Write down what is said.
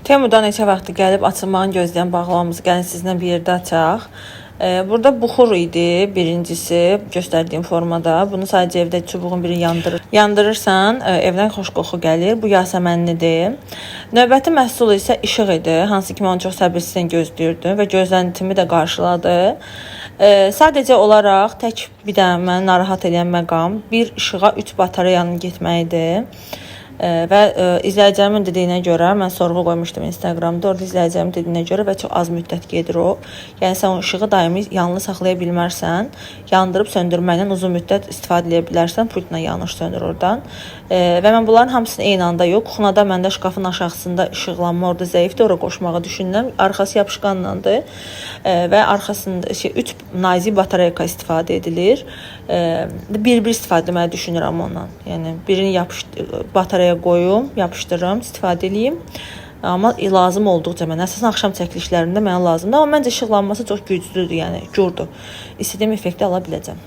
Temudan neçə vaxtı gəlib açılmağını gözləyən bağlamamızı gəlin sizinlə bir yerdə açaq. Burada buxur idi birincisi göstərdiyim formada. Bunu sadəcə evdə çubuğun biri yandırırsan, evdən xoş qoxu gəlir. Bu yasəmənlidir. Növbəti məhsul isə işıq idi. Hansı ki, mən onu çox səbirsizlə gözləyirdim və gözləntimi də qarşıladı. Sadəcə olaraq tək bir dənə məni narahat edən məqam bir işığa 3 batareyanın getməyidir. Və izləyicilərimin dediyinə görə mən sorğu qoymuşdum Instagramda. Orada izləyicilərimin dediyinə görə və çox az müddət gedir o. Yəni sən o işığı daimi yanlı saxlaya bilmərsən, yandırıb söndürməklə uzun müddət istifadə edə bilərsən. Pultla yanlış söndür oradan. Və mən bunların hamısını eyni anda yox. Kuxnada məndə şkafın aşağısında işıqlanma orada zəifdir. Ora qoşmağı düşünürəm. Arxası yapışqanlandır və arxasında 3 nazik batareyka istifadə edilir. Bir-bir istifadə etməyi düşünürəm ondan. Yəni birini batareyaya qoyum, yapışdırım, istifadə edeyim. Amma lazım olduqca mən əsasən axşam çəkilişlərində mənə lazımdır. Amma məncə işıqlanması çox güclüdür, yəni gurdur. İstədiyim effekti ala biləcəm.